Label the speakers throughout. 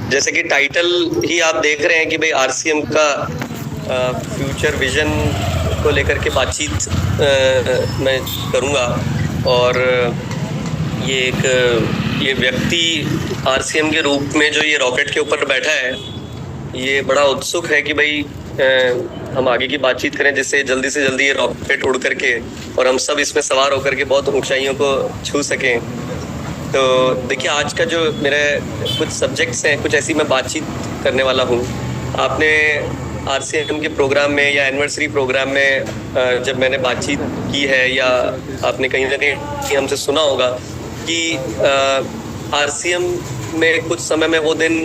Speaker 1: जैसे कि टाइटल ही आप देख रहे हैं कि भाई आरसीएम का फ्यूचर विजन को लेकर के बातचीत मैं करूँगा। और ये व्यक्ति आरसीएम के रूप में जो ये रॉकेट के ऊपर बैठा है, ये बड़ा उत्सुक है कि भाई हम आगे की बातचीत करें जिससे जल्दी से जल्दी ये रॉकेट उड़ करके और हम सब इसमें सवार होकर के बहुत ऊंचाइयों को छू सकें। तो देखिए, आज का जो मेरे कुछ सब्जेक्ट्स हैं, कुछ ऐसी मैं बातचीत करने वाला हूँ। आपने आरसीएम के प्रोग्राम में या एनिवर्सरी प्रोग्राम में जब मैंने बातचीत की है या आपने कहीं ना कहीं हमसे सुना होगा कि आरसीएम में कुछ समय में वो दिन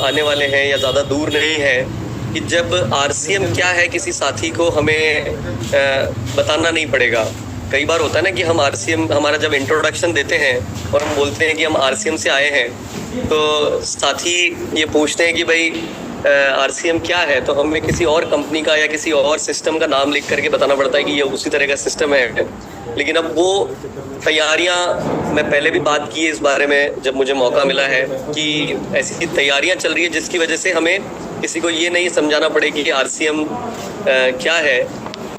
Speaker 1: आने वाले हैं या ज़्यादा दूर नहीं है कि जब आरसीएम क्या है किसी साथी को हमें बताना नहीं पड़ेगा। कई बार होता है ना कि हम आरसीएम, हमारा जब इंट्रोडक्शन देते हैं और हम बोलते हैं कि हम आरसीएम से आए हैं, तो साथी ये पूछते हैं कि भाई आरसीएम क्या है, तो हमें किसी और कंपनी का या किसी और सिस्टम का नाम लिख करके बताना पड़ता है कि ये उसी तरह का सिस्टम है। लेकिन अब वो तैयारियां, मैं पहले भी बात की है इस बारे में जब मुझे मौका मिला है, कि ऐसी तैयारियां चल रही है जिसकी वजह से हमें किसी को ये नहीं समझाना पड़े कि आरसीएम क्या है।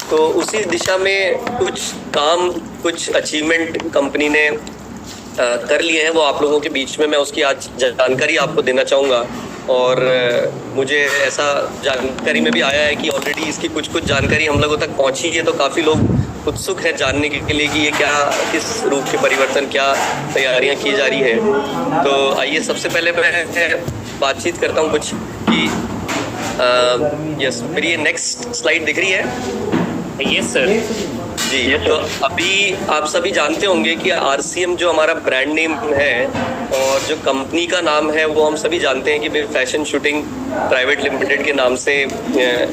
Speaker 1: तो उसी दिशा में कुछ काम, कुछ अचीवमेंट कंपनी ने कर लिए हैं, वो आप लोगों के बीच में मैं उसकी आज जानकारी आपको देना चाहूँगा। और मुझे ऐसा जानकारी में भी आया है कि ऑलरेडी इसकी कुछ जानकारी हम लोगों तक पहुंची है, तो काफ़ी लोग उत्सुक है जानने के लिए कि ये क्या, किस रूप के परिवर्तन, क्या तैयारियां की जा रही हैं। तो आइए सबसे पहले मैं बातचीत करता हूं कुछ कि यस, मेरी ये नेक्स्ट स्लाइड दिख रही है।
Speaker 2: यस सर
Speaker 1: जी। तो अभी आप सभी जानते होंगे कि आरसीएम जो हमारा ब्रांड नेम है और जो कंपनी का नाम है वो हम सभी जानते हैं कि फैशन शूटिंग प्राइवेट लिमिटेड के नाम से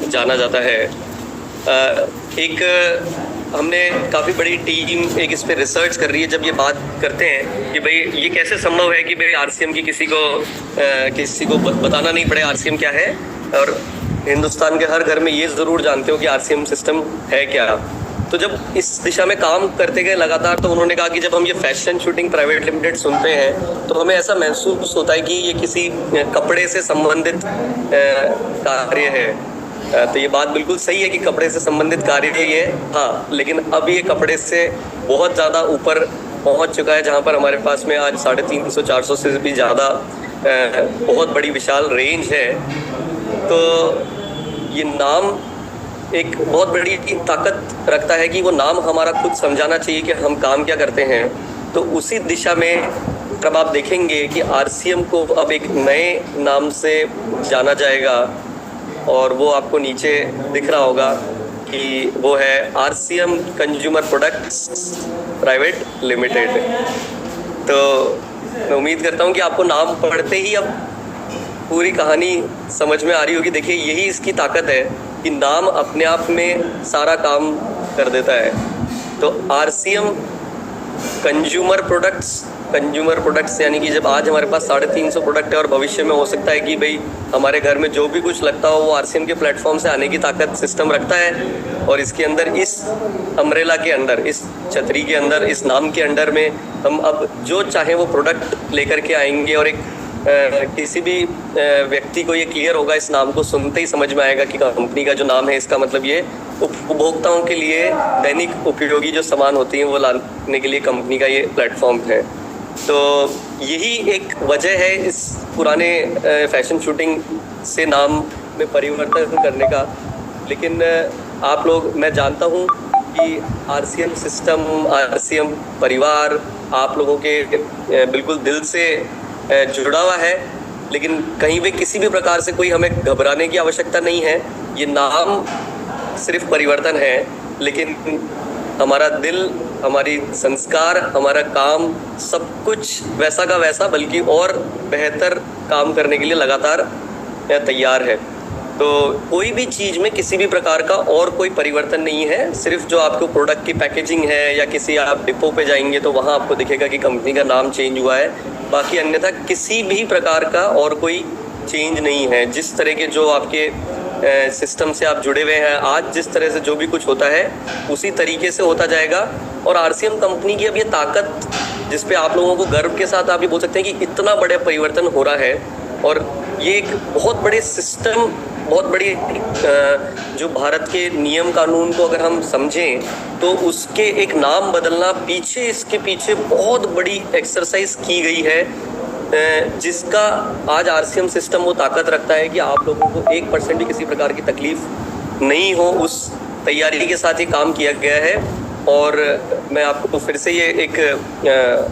Speaker 1: जाना जाता है। एक हमने काफ़ी बड़ी टीम एक इस पे रिसर्च कर रही है जब ये बात करते हैं कि भाई ये कैसे संभव है कि भाई आरसीएम की किसी को बताना नहीं पड़े आरसीएम क्या है, और हिंदुस्तान के हर घर में ये ज़रूर जानते हो कि आरसीएम सिस्टम है क्या। तो जब इस दिशा में काम करते गए लगातार, तो उन्होंने कहा कि जब हम ये फैशन शूटिंग प्राइवेट लिमिटेड सुनते हैं तो हमें ऐसा महसूस होता है कि ये किसी कपड़े से संबंधित कार्य है। तो ये बात बिल्कुल सही है कि कपड़े से संबंधित कार्य ये, हाँ, लेकिन अब ये कपड़े से बहुत ज़्यादा ऊपर पहुंच चुका है, जहां पर हमारे पास में आज 350-400 से भी ज़्यादा बहुत बड़ी विशाल रेंज है। तो ये नाम एक बहुत बड़ी ताकत रखता है कि वो नाम हमारा खुद समझाना चाहिए कि हम काम क्या करते हैं। तो उसी दिशा में अब आप देखेंगे कि आरसीएम को अब एक नए नाम से जाना जाएगा, और वो आपको नीचे दिख रहा होगा कि वो है RCM consumer products private limited. तो मैं उम्मीद करता हूँ कि आपको नाम पढ़ते ही अब पूरी कहानी समझ में आ रही होगी। देखिए, यही इसकी ताकत है कि नाम अपने आप में सारा काम कर देता है। तो आरसीएम कंज्यूमर प्रोडक्ट्स यानी कि जब आज हमारे पास 350 प्रोडक्ट है और भविष्य में हो सकता है कि भाई हमारे घर में जो भी कुछ लगता हो वो आरसीएम के प्लेटफॉर्म से आने की ताकत सिस्टम रखता है। और इसके अंदर, इस अम्ब्रेला के अंदर, इस छतरी के अंदर, इस नाम के अंडर में हम अब जो चाहे वो प्रोडक्ट लेकर के आएंगे। और एक किसी भी व्यक्ति को ये क्लियर होगा, इस नाम को सुनते ही समझ में आएगा कि कंपनी का जो नाम है इसका मतलब ये उपभोक्ताओं के लिए दैनिक उपयोगी जो सामान होती हैं वो लाने के लिए कंपनी का ये प्लेटफॉर्म है। तो यही एक वजह है इस पुराने फैशन शूटिंग से नाम में परिवर्तन करने का। लेकिन आप लोग, मैं जानता हूँ कि आरसीएम सिस्टम, आरसीएम परिवार आप लोगों के बिल्कुल दिल से जुड़ा हुआ है, लेकिन कहीं भी किसी भी प्रकार से कोई हमें घबराने की आवश्यकता नहीं है। ये नाम सिर्फ परिवर्तन है, लेकिन हमारा दिल, हमारी संस्कार, हमारा काम, सब कुछ वैसा का वैसा, बल्कि और बेहतर काम करने के लिए लगातार तैयार है। तो कोई भी चीज़ में किसी भी प्रकार का और कोई परिवर्तन नहीं है। सिर्फ जो आपको प्रोडक्ट की पैकेजिंग है, या किसी आप डिपो पे जाएंगे तो वहाँ आपको दिखेगा कि कंपनी का नाम चेंज हुआ है, बाकी अन्यथा किसी भी प्रकार का और कोई चेंज नहीं है। जिस तरह के जो आपके सिस्टम से आप जुड़े हुए हैं, आज जिस तरह से जो भी कुछ होता है उसी तरीके से होता जाएगा। और आरसीएम कंपनी की अब ये ताकत जिस पे आप लोगों को गर्व के साथ आप ये बोल सकते हैं कि इतना बड़ा परिवर्तन हो रहा है। और ये एक बहुत बड़े सिस्टम, बहुत बड़ी जो भारत के नियम कानून को अगर हम समझें तो उसके एक नाम बदलना पीछे, इसके पीछे बहुत बड़ी एक्सरसाइज की गई है, जिसका आज आरसीएम सिस्टम वो ताकत रखता है कि आप लोगों को 1% भी किसी प्रकार की तकलीफ नहीं हो, उस तैयारी के साथ ये काम किया गया है। और मैं आपको फिर से ये एक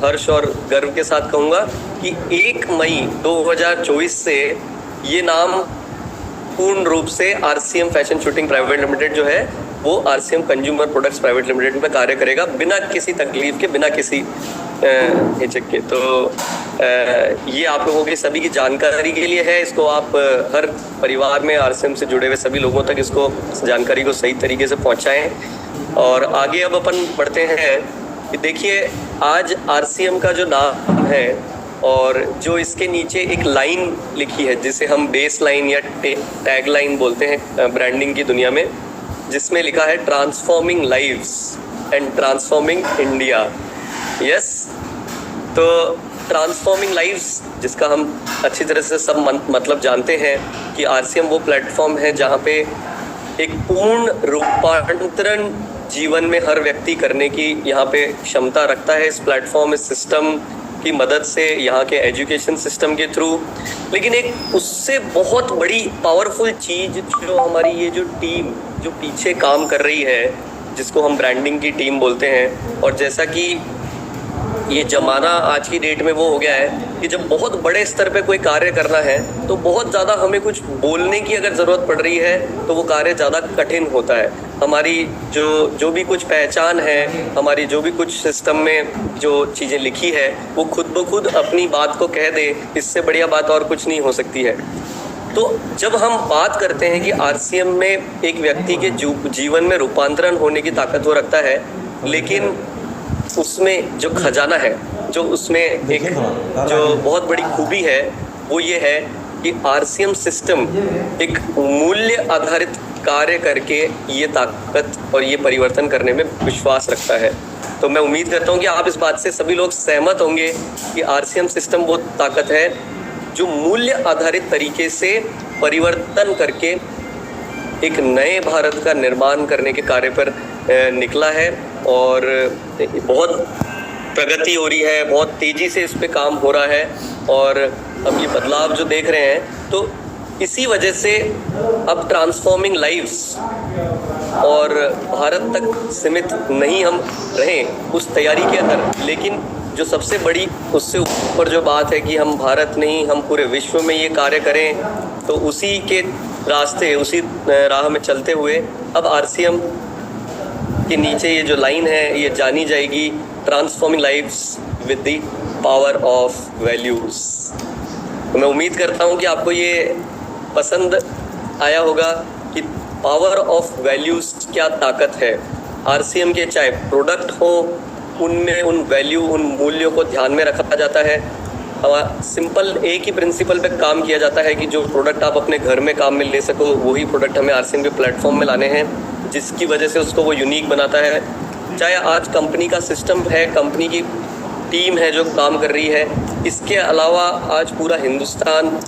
Speaker 1: हर्ष और गर्व के साथ कहूँगा कि 1 मई 2024 से ये नाम पूर्ण रूप से RCM fashion shooting private limited जो है वो RCM consumer products private limited में कार्य करेगा, बिना किसी तकलीफ के, बिना किसी हिचक के। तो ये आप लोगों की सभी की जानकारी के लिए है। इसको आप हर परिवार में आरसीएम से जुड़े हुए सभी लोगों तक इसको जानकारी को सही तरीके से पहुंचाएं। और आगे अब अपन बढ़ते हैं कि देखिए आज आरसीएम का जो नाम है और जो इसके नीचे एक लाइन लिखी है जिसे हम बेस लाइन या टैग लाइन बोलते हैं ब्रांडिंग की दुनिया में, जिसमें लिखा है transforming lives and transforming India. Yes, तो ट्रांसफॉर्मिंग लाइव्स जिसका हम अच्छी तरह से सब मतलब जानते हैं कि आरसीएम वो प्लेटफॉर्म है जहाँ पे एक पूर्ण रूपांतरण जीवन में हर व्यक्ति करने की यहाँ पे क्षमता रखता है। इस प्लेटफॉर्म, इस सिस्टम की मदद से, यहाँ के एजुकेशन सिस्टम के थ्रू। लेकिन एक उससे बहुत बड़ी पावरफुल चीज जो हमारी ये जो टीम जो पीछे काम कर रही है, जिसको हम ब्रांडिंग की टीम बोलते हैं, और जैसा कि ये जमाना आज की डेट में वो हो गया है कि जब बहुत बड़े स्तर पे कोई कार्य करना है तो बहुत ज़्यादा हमें कुछ बोलने की अगर ज़रूरत पड़ रही है तो वो कार्य ज़्यादा कठिन होता है। हमारी जो भी कुछ पहचान है, हमारी जो भी कुछ सिस्टम में जो चीज़ें लिखी है वो खुद ब खुद अपनी बात को कह दे, इससे बढ़िया बात और कुछ नहीं हो सकती है। तो जब हम बात करते हैं कि आरसीएम में एक व्यक्ति के जीवन में रूपांतरण होने की ताकत वो रखता है, लेकिन उसमें जो खजाना है, जो उसमें एक जो बहुत बड़ी खूबी है वो ये है कि आरसीएम सिस्टम एक मूल्य आधारित कार्य करके ये ताकत और ये परिवर्तन करने में विश्वास रखता है। तो मैं उम्मीद करता हूँ कि आप इस बात से सभी लोग सहमत होंगे कि आरसीएम सिस्टम वो ताकत है जो मूल्य आधारित तरीके से परिवर्तन करके एक नए भारत का निर्माण करने के कार्य पर निकला है। और बहुत प्रगति हो रही है, बहुत तेज़ी से इस पे काम हो रहा है, और हम ये बदलाव जो देख रहे हैं तो इसी वजह से अब ट्रांसफॉर्मिंग लाइव्स और भारत तक सीमित नहीं हम रहें उस तैयारी के अंदर। लेकिन जो सबसे बड़ी उससे ऊपर जो बात है कि हम भारत नहीं, हम पूरे विश्व में ये कार्य करें, तो उसी के रास्ते, उसी राह में चलते हुए अब आरसीएम के नीचे ये जो लाइन है ये जानी जाएगी, transforming lives with the power of values. तो मैं उम्मीद करता हूँ कि आपको ये पसंद आया होगा कि पावर ऑफ वैल्यूज़ क्या ताकत है। आरसीएम के चाहे प्रोडक्ट हो, उनमें उन वैल्यू, उन मूल्यों को ध्यान में रखा जाता है। सिंपल एक ही प्रिंसिपल पे काम किया जाता है कि जो प्रोडक्ट आप अपने घर में काम में ले सको, वही प्रोडक्ट हमें आरसीएम के प्लेटफॉर्म में लाने हैं, जिसकी वजह से उसको वो यूनिक बनाता है। चाहे आज कंपनी का सिस्टम है, कंपनी की टीम है जो काम कर रही है, इसके अलावा आज पूरा हिंदुस्तान,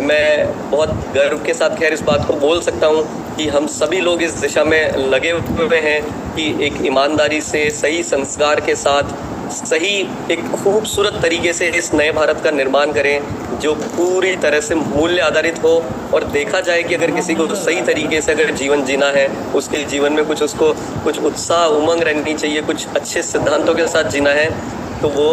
Speaker 1: मैं बहुत गर्व के साथ खैर इस बात को बोल सकता हूँ कि हम सभी लोग इस दिशा में लगे हुए हैं कि एक ईमानदारी से, सही संस्कार के साथ, सही एक खूबसूरत तरीके से इस नए भारत का निर्माण करें जो पूरी तरह से मूल्य आधारित हो। और देखा जाए कि अगर किसी को सही तरीके से अगर जीवन जीना है, उसके जीवन में उसको कुछ उत्साह, उमंग रहनी चाहिए, कुछ अच्छे सिद्धांतों के साथ जीना है, तो वो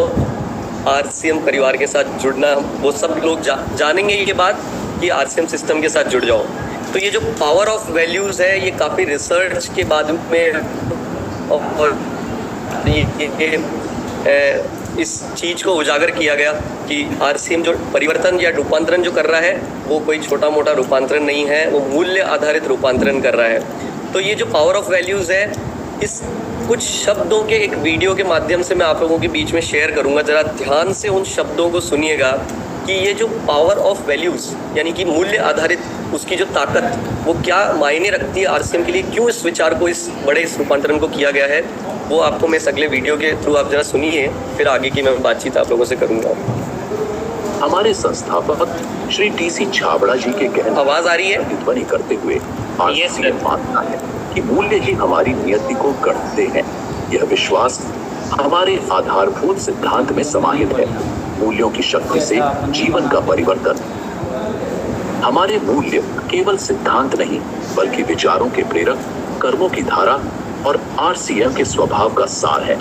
Speaker 1: आरसीएम परिवार के साथ जुड़ना, वो सब लोग जानेंगे ये बात कि आरसीएम सिस्टम के साथ जुड़ जाओ। तो ये जो पावर ऑफ वैल्यूज़ है ये काफ़ी रिसर्च के बाद में और इस चीज़ को उजागर किया गया कि आरसीएम जो परिवर्तन या रूपांतरण जो कर रहा है वो कोई छोटा मोटा रूपांतरण नहीं है, वो मूल्य आधारित रूपांतरण कर रहा है। तो ये जो पावर ऑफ वैल्यूज़ है, इस कुछ शब्दों के एक वीडियो के माध्यम से मैं आप लोगों के बीच में शेयर करूंगा। ज़रा ध्यान से उन शब्दों को सुनिएगा कि ये जो पावर ऑफ वैल्यूज़ यानी कि मूल्य आधारित, उसकी जो ताकत वो क्या मायने रखती है आरसीएम के लिए, क्यों इस विचार को, इस बड़े इस रूपांतरण को किया गया है। वो आपको मैं इस अगले वीडियो के थ्रू आप जरा सुनिए, फिर आगे की मैं बातचीत आप लोगों से करूंगा।
Speaker 2: हमारे संस्थापक श्री टीसी छाबड़ा जी के कहने
Speaker 1: आवाज आ रही है?
Speaker 2: टिप्पणी करते हुए आरसीएम मानता है कि मूल्य ही हमारी नियति को गढ़ते हैं। यह विश्वास हमारे आधारभूत सिद्धांत में समाहित है। मूल्यों की शक्ति से जीवन का परिवर्तन। हमारे मूल्य केवल सिद्धांत नहीं, बल्कि विचारों के प्रेरक, कर्मों की धारा और आरसीएम के स्वभाव का सार है।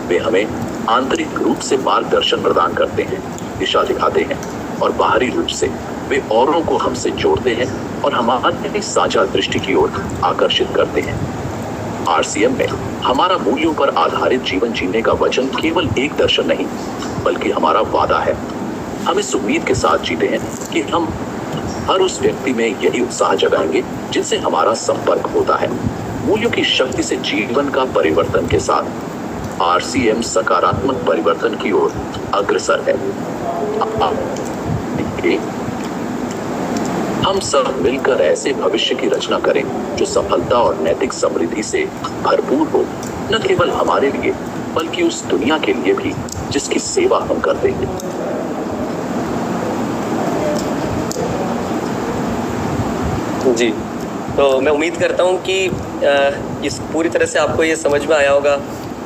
Speaker 2: वे हमें आंतरिक रूप से मार्गदर्शन प्रदान करते हैं, दिशा दिखाते हैं, और बाहरी रूप से वे औरों को हमसे जोड़ते हैं और हमारी साझा दृष्टि की ओर आकर्षित करते हैं। आरसीएम में हमारा मूल्यों पर आधारित जीवन जीने का वचन केवल एक दर्शन नहीं, बल्कि हमारा वादा है। हम इस उम्मीद के साथ जीते हैं कि हम हर उस व्यक्ति में यही उत्साह जगाएंगे जिनसे हमारा संपर्क होता है। मूल्यों की शक्ति से जीवन का परिवर्तन के साथ आरसीएम सकारात्मक परिवर्तन की ओर अग्रसर है। हम सब मिलकर ऐसे भविष्य की रचना करें जो सफलता और नैतिक समृद्धि से भरपूर हो, न केवल हमारे लिए बल्कि उस दुनिया के लिए भी जिसकी सेवा हम करते हैं।
Speaker 1: जी, तो मैं उम्मीद करता हूँ कि इस पूरी तरह से आपको ये समझ में आया होगा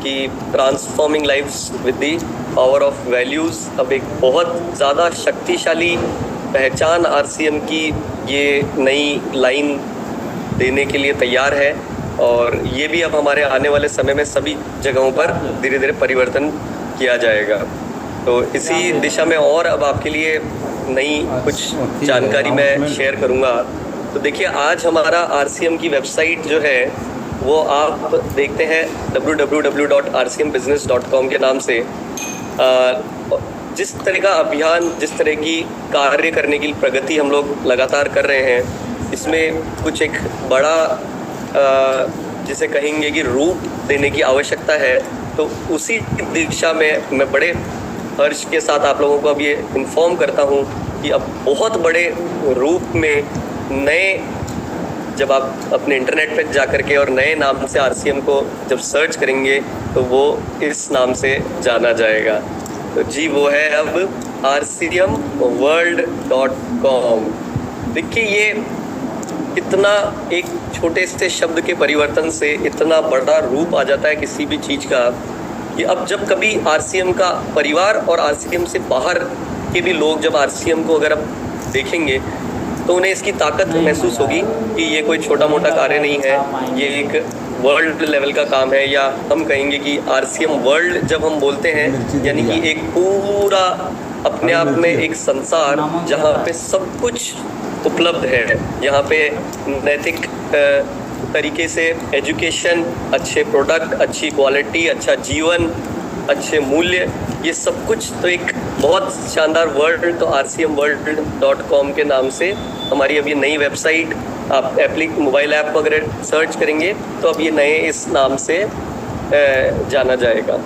Speaker 1: कि transforming lives with the power of values अब एक बहुत ज़्यादा शक्तिशाली पहचान आरसीएम की ये नई लाइन देने के लिए तैयार है, और ये भी अब हमारे आने वाले समय में सभी जगहों पर धीरे धीरे परिवर्तन किया जाएगा। तो इसी दिशा में और अब आपके लिए नई कुछ जानकारी मैं शेयर करूँगा। तो देखिए, आज हमारा आरसीएम की वेबसाइट जो है वो आप देखते हैं www.rcmbusiness.com के नाम से। जिस तरह का अभियान, जिस तरह की कार्य करने की प्रगति हम लोग लगातार कर रहे हैं, इसमें कुछ एक बड़ा जिसे कहेंगे कि रूप देने की आवश्यकता है। तो उसी दिशा में मैं बड़े हर्ष के साथ आप लोगों को अब ये इन्फॉर्म करता हूँ कि अब बहुत बड़े रूप में नए, जब आप अपने इंटरनेट पे जा करके और नए नाम से आरसीएम को जब सर्च करेंगे तो वो इस नाम से जाना जाएगा। तो जी, वो है अब rcmworld.com। देखिए, ये इतना एक छोटे से शब्द के परिवर्तन से इतना बड़ा रूप आ जाता है किसी भी चीज़ का, कि अब जब कभी आरसीएम का परिवार और आरसीएम से बाहर के भी लोग जब आरसीएम को अगर अब देखेंगे तो उन्हें इसकी ताकत महसूस होगी कि ये कोई छोटा मोटा कार्य नहीं है, ये एक वर्ल्ड लेवल का काम है। या हम कहेंगे कि आरसीएम वर्ल्ड जब हम बोलते हैं, यानी कि एक पूरा अपने आप में एक संसार जहाँ पे सब कुछ उपलब्ध है, यहाँ पे नैतिक तरीके से एजुकेशन, अच्छे प्रोडक्ट, अच्छी क्वालिटी, अच्छा जीवन, अच्छे मूल्य, ये सब कुछ तो एक बहुत शानदार वर्ल्ड। तो rcmworld.com के नाम से हमारी अब ये नई वेबसाइट, आप मोबाइल ऐप वगैरह सर्च करेंगे तो अब ये नए इस नाम से जाना जाएगा।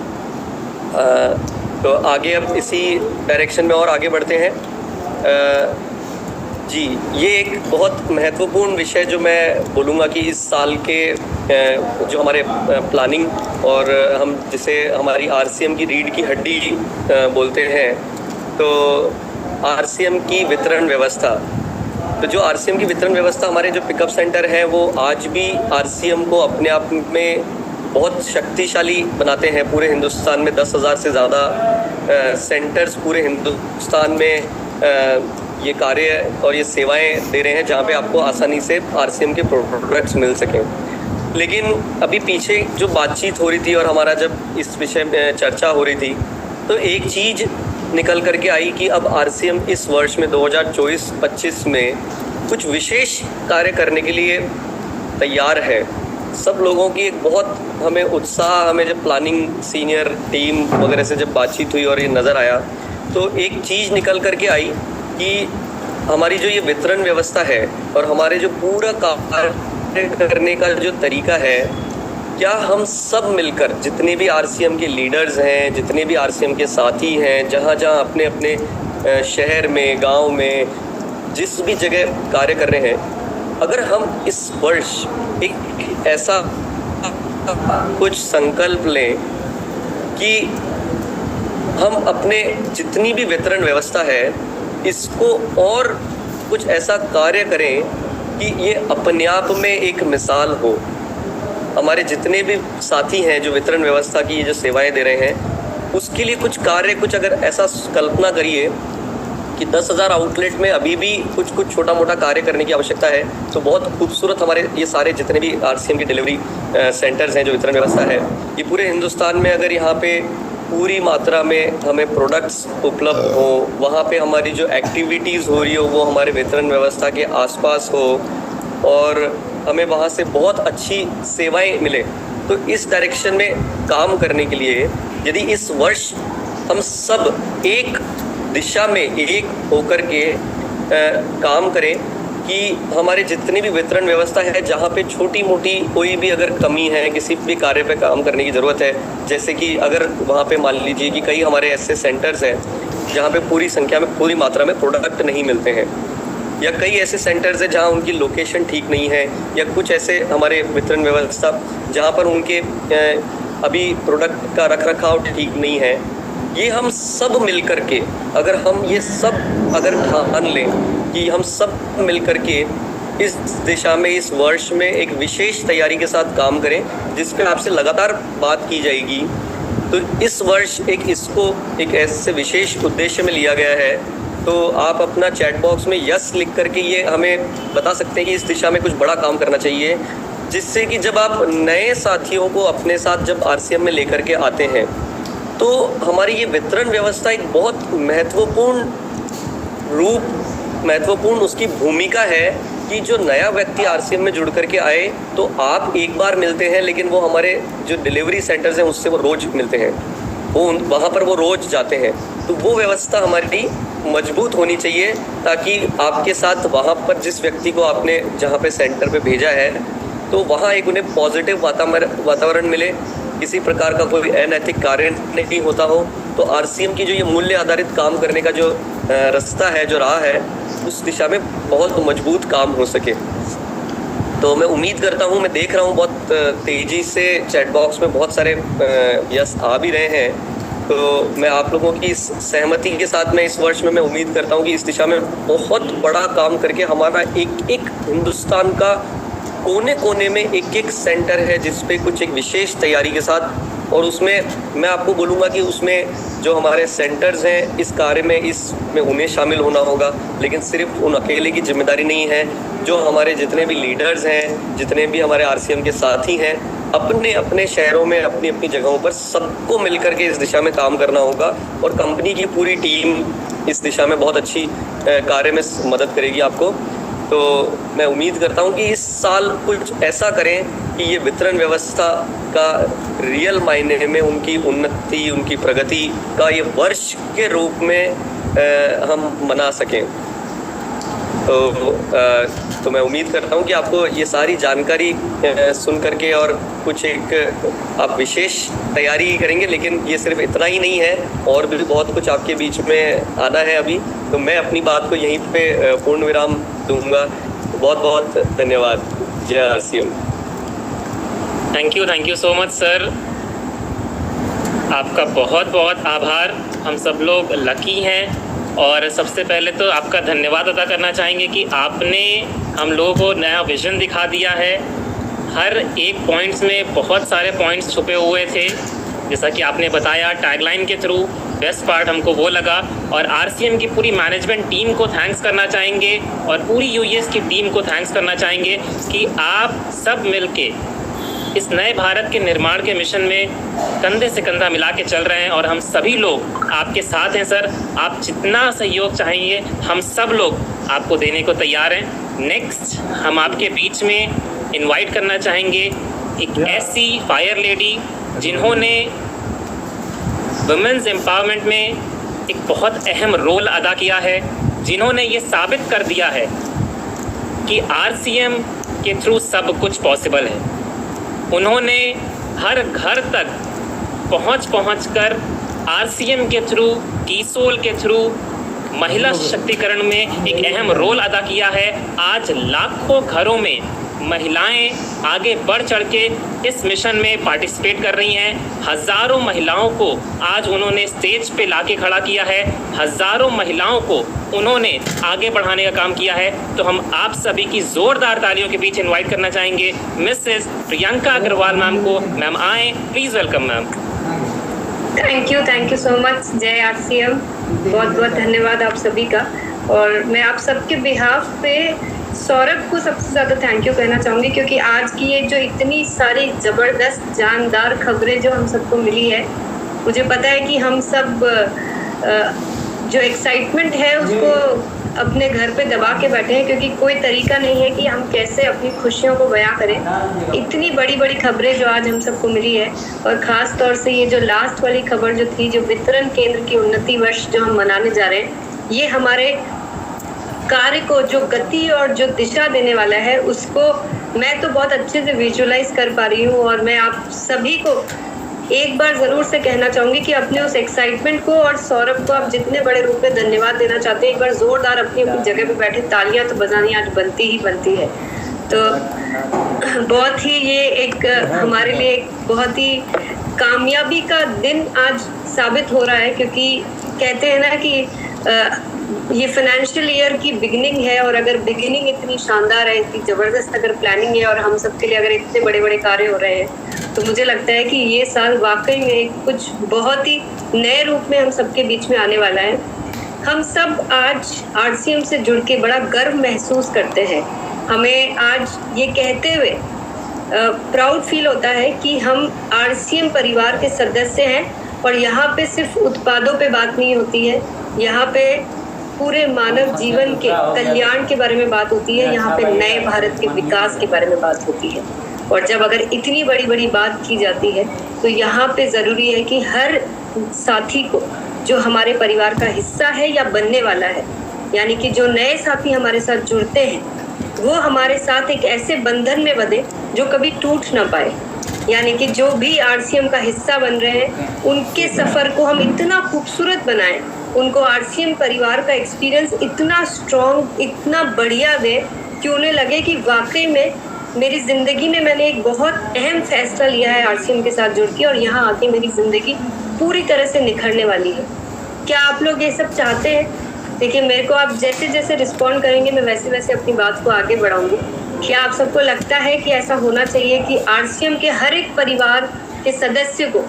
Speaker 1: तो आगे अब इसी डायरेक्शन में और आगे बढ़ते हैं। जी, ये एक बहुत महत्वपूर्ण विषय जो मैं बोलूँगा कि इस साल के जो हमारे प्लानिंग और हम जिसे हमारी आरसीएम की रीढ़ की हड्डी बोलते हैं, तो आरसीएम की वितरण व्यवस्था। तो जो आरसीएम की वितरण व्यवस्था, हमारे जो पिकअप सेंटर हैं वो आज भी आरसीएम को अपने आप में बहुत शक्तिशाली बनाते हैं। पूरे हिंदुस्तान में 10,000 से ज़्यादा सेंटर्स पूरे हिंदुस्तान में ये कार्य और ये सेवाएं दे रहे हैं, जहाँ पे आपको आसानी से आरसीएम के प्रोडक्ट्स मिल सकें। लेकिन अभी पीछे जो बातचीत हो रही थी और हमारा जब इस विषय में चर्चा हो रही थी, तो एक चीज़ निकल करके आई कि अब आरसीएम इस वर्ष में 2024-25 में कुछ विशेष कार्य करने के लिए तैयार है। सब लोगों की एक बहुत हमें उत्साह, हमें जब प्लानिंग सीनियर टीम वगैरह से जब बातचीत हुई और ये नज़र आया, तो एक चीज़ निकल करके आई कि हमारी जो ये वितरण व्यवस्था है और हमारे जो पूरा कार्य करने का जो तरीका है, क्या हम सब मिलकर, जितने भी आरसीएम के लीडर्स हैं, जितने भी आरसीएम के साथी हैं, जहाँ जहाँ अपने अपने शहर में, गांव में, जिस भी जगह कार्य कर रहे हैं, अगर हम इस वर्ष एक ऐसा कुछ संकल्प लें कि हम अपने जितनी भी वितरण व्यवस्था है इसको और कुछ ऐसा कार्य करें कि ये अपने आप में एक मिसाल हो। हमारे जितने भी साथी हैं जो वितरण व्यवस्था की जो सेवाएं दे रहे हैं उसके लिए कुछ कार्य, कुछ अगर ऐसा कल्पना करिए कि 10,000 आउटलेट में अभी भी कुछ कुछ छोटा मोटा कार्य करने की आवश्यकता है, तो बहुत खूबसूरत हमारे ये सारे जितने भी आरसीएम के डिलीवरी सेंटर्स हैं, जो वितरण व्यवस्था है, ये पूरे हिंदुस्तान में अगर यहाँ पे पूरी मात्रा में हमें प्रोडक्ट्स उपलब्ध हो, वहाँ पे हमारी जो एक्टिविटीज़ हो रही हो वो हमारे वितरण व्यवस्था के आसपास हो और हमें वहाँ से बहुत अच्छी सेवाएं मिले, तो इस डायरेक्शन में काम करने के लिए यदि इस वर्ष हम सब एक दिशा में एक होकर के काम करें कि हमारे जितनी भी वितरण व्यवस्था है जहाँ पे छोटी मोटी कोई भी अगर कमी है, किसी भी कार्य पे काम करने की ज़रूरत है, जैसे कि अगर वहाँ पे मान लीजिए कि कई हमारे ऐसे सेंटर्स हैं जहाँ पे पूरी संख्या में, पूरी मात्रा में प्रोडक्ट नहीं मिलते हैं, या कई ऐसे सेंटर्स हैं जहाँ उनकी लोकेशन ठीक नहीं है, या कुछ ऐसे हमारे वितरण व्यवस्था जहाँ पर उनके अभी प्रोडक्ट का रखरखाव ठीक नहीं है। ये हम सब मिल कर के अगर हम ये सब अगर ठान लें कि हम सब मिल कर के इस दिशा में इस वर्ष में एक विशेष तैयारी के साथ काम करें, जिस पे आपसे लगातार बात की जाएगी, तो इस वर्ष इसको एक ऐसे विशेष उद्देश्य में लिया गया है। तो आप अपना चैट बॉक्स में यस लिख करके ये हमें बता सकते हैं कि इस दिशा में कुछ बड़ा काम करना चाहिए, जिससे कि जब आप नए साथियों को अपने साथ जब आरसीएम में लेकर के आते हैं तो हमारी ये वितरण व्यवस्था एक बहुत महत्वपूर्ण उसकी भूमिका है कि जो नया व्यक्ति आरसीएम में जुड़ करके आए तो आप एक बार मिलते हैं, लेकिन वो हमारे जो डिलीवरी सेंटर्स हैं उससे वो रोज मिलते हैं, वो वहाँ पर वो रोज जाते हैं। तो वो व्यवस्था हमारी मजबूत होनी चाहिए ताकि आपके साथ वहाँ पर जिस व्यक्ति को आपने जहाँ पे सेंटर पे भेजा है तो वहाँ एक उन्हें पॉजिटिव वातावरण मिले, किसी प्रकार का कोई अनैतिक कार्य नहीं होता हो। तो आरसीएम की जो ये मूल्य आधारित काम करने का जो रास्ता है, जो राह है, उस दिशा में बहुत मजबूत काम हो सके। तो मैं उम्मीद करता हूँ, मैं देख रहा हूँ बहुत तेज़ी से चैट बॉक्स में बहुत सारे यस आ भी रहे हैं, तो मैं आप लोगों की इस सहमति के साथ में इस वर्ष में मैं उम्मीद करता हूँ कि इस दिशा में बहुत बड़ा काम करके हमारा एक हिंदुस्तान का कोने कोने में एक सेंटर है जिस पे कुछ एक विशेष तैयारी के साथ, और उसमें मैं आपको बोलूँगा कि उसमें जो हमारे सेंटर्स हैं इस कार्य में इसमें उन्हें शामिल होना होगा, लेकिन सिर्फ उन अकेले की जिम्मेदारी नहीं है। जो हमारे जितने भी लीडर्स हैं, जितने भी हमारे आरसीएम के साथी हैं, अपने अपने शहरों में अपनी अपनी जगहों पर सबको मिलकर के इस दिशा में काम करना होगा, और कंपनी की पूरी टीम इस दिशा में बहुत अच्छी कार्य में मदद करेगी आपको। तो मैं उम्मीद करता हूं कि इस साल कुछ ऐसा करें कि ये वितरण व्यवस्था का रियल मायने में उनकी उन्नति, उनकी प्रगति का ये वर्ष के रूप में हम मना सकें। तो मैं उम्मीद करता हूं कि आपको ये सारी जानकारी सुन करके और कुछ एक आप विशेष तैयारी करेंगे, लेकिन ये सिर्फ इतना ही नहीं है, और भी बहुत कुछ आपके बीच में आना है अभी। तो मैं अपनी बात को यहीं पे पूर्ण विराम दूंगा। बहुत बहुत धन्यवाद। जय RCM.
Speaker 3: Thank you so much sir, आपका बहुत बहुत आभार। हम सब लोग लकी हैं, और सबसे पहले तो आपका धन्यवाद अदा करना चाहेंगे कि आपने हम लोगों को नया विज़न दिखा दिया है। हर एक पॉइंट्स में बहुत सारे पॉइंट्स छुपे हुए थे, जैसा कि आपने बताया टैगलाइन के थ्रू। बेस्ट पार्ट हमको वो लगा, और आरसीएम की पूरी मैनेजमेंट टीम को थैंक्स करना चाहेंगे, और पूरी यूएस की टीम को थैंक्स करना चाहेंगे कि आप सब मिलके इस नए भारत के निर्माण के मिशन में कंधे से कंधा मिला के चल रहे हैं, और हम सभी लोग आपके साथ हैं सर। आप जितना सहयोग चाहेंगे हम सब लोग आपको देने को तैयार हैं। नेक्स्ट हम आपके बीच में इनवाइट करना चाहेंगे एक ऐसी फायर लेडी जिन्होंने वुमेन्स एम्पावरमेंट में एक बहुत अहम रोल अदा किया है, जिन्होंने ये साबित कर दिया है कि आरसीएम के थ्रू सब कुछ पॉसिबल है। उन्होंने हर घर तक पहुंच कर आरसीएम के थ्रू, कीसोल के थ्रू महिला सशक्तिकरण में एक अहम रोल अदा किया है। आज लाखों घरों में महिलाएं आगे बढ़ चढ़ के इस मिशन में पार्टिसिपेट कर रही हैं। हज़ारों महिलाओं को आज उन्होंने स्टेज पे लाके खड़ा किया है, हज़ारों महिलाओं को उन्होंने आगे बढ़ाने का काम किया है। तो हम आप सभी की ज़ोरदार तालियों के बीच इनवाइट करना चाहेंगे मिसेस प्रियंका अग्रवाल मैम को। मैम आए, please welcome ma'am.
Speaker 4: Thank you so much. जय RCM, बहुत बहुत धन्यवाद आप सभी का। और मैं आप सबके बिहाफ पे सौरभ को सबसे ज़्यादा थैंक यू कहना चाहूँगी, क्योंकि आज की ये जो इतनी सारी ज़बरदस्त जानदार खबरें जो हम सबको मिली है, मुझे पता है कि हम सब जो एक्साइटमेंट है उसको अपने घर पे दबा के बैठे हैं, क्योंकि कोई तरीका नहीं है कि हम कैसे अपनी खुशियों को बयां करें। इतनी बड़ी बड़ी खबरें जो आज हम सबको मिली है, और ख़ास तौर से ये जो लास्ट वाली खबर जो थी, जो वितरण केंद्र की उन्नति वर्ष जो हम मनाने जा रहे हैं, ये हमारे कार्य को जो गति और जो दिशा देने वाला है, उसको मैं तो बहुत अच्छे से विजुअलाइज कर पा रही हूँ। और मैं आप सभी को एक बार ज़रूर से कहना चाहूँगी कि अपने उस एक्साइटमेंट को, और सौरभ को आप जितने बड़े रूप में धन्यवाद देना चाहते हैं, एक बार ज़ोरदार अपनी अपनी जगह पे बैठे तालियां तो बजानी आज बनती ही बनती है। तो बहुत ही ये एक हमारे लिए एक बहुत ही कामयाबी का दिन आज साबित हो रहा है, क्योंकि कहते हैं ना कि ये फाइनेंशियल ईयर की बिगिनिंग है, और अगर बिगिनिंग इतनी शानदार है, इतनी ज़बरदस्त अगर प्लानिंग है, और हम सबके लिए अगर इतने बड़े बड़े कार्य हो रहे हैं, तो मुझे लगता है कि ये साल वाकई में कुछ बहुत ही नए रूप में हम सबके बीच में आने वाला है। हम सब आज RCM से जुड़ के बड़ा गर्व महसूस करते हैं। हमें आज ये कहते हुए प्राउड फील होता है कि हम RCM परिवार के सदस्य हैं, और यहाँ पे सिर्फ उत्पादों पे बात नहीं होती है, यहाँ पे पूरे मानव जीवन के कल्याण के बारे में बात होती है, यहाँ पे नए भारत के विकास के बारे में बात होती है। और जब अगर इतनी बड़ी बड़ी बात की जाती है, तो यहाँ पे ज़रूरी है कि हर साथी को, जो हमारे परिवार का हिस्सा है या बनने वाला है, यानी कि जो नए साथी हमारे साथ जुड़ते हैं, वो हमारे साथ एक ऐसे बंधन में बंधे जो कभी टूट ना पाए। यानी कि जो भी RCM का हिस्सा बन रहे हैं, उनके सफ़र को हम इतना खूबसूरत बनाएं, उनको RCM परिवार का एक्सपीरियंस इतना स्ट्रॉन्ग, इतना बढ़िया दें कि उन्हें लगे कि वाकई में मेरी ज़िंदगी में मैंने एक बहुत अहम फैसला लिया है RCM के साथ जुड़ के, और यहाँ आके मेरी ज़िंदगी पूरी तरह से निखरने वाली है। क्या आप लोग ये सब चाहते हैं? देखिए, मेरे को आप जैसे जैसे रिस्पॉन्ड करेंगे, मैं वैसे वैसे अपनी बात को आगे बढ़ाऊंगी। क्या आप सबको लगता है कि ऐसा होना चाहिए कि RCM के हर एक परिवार के सदस्य को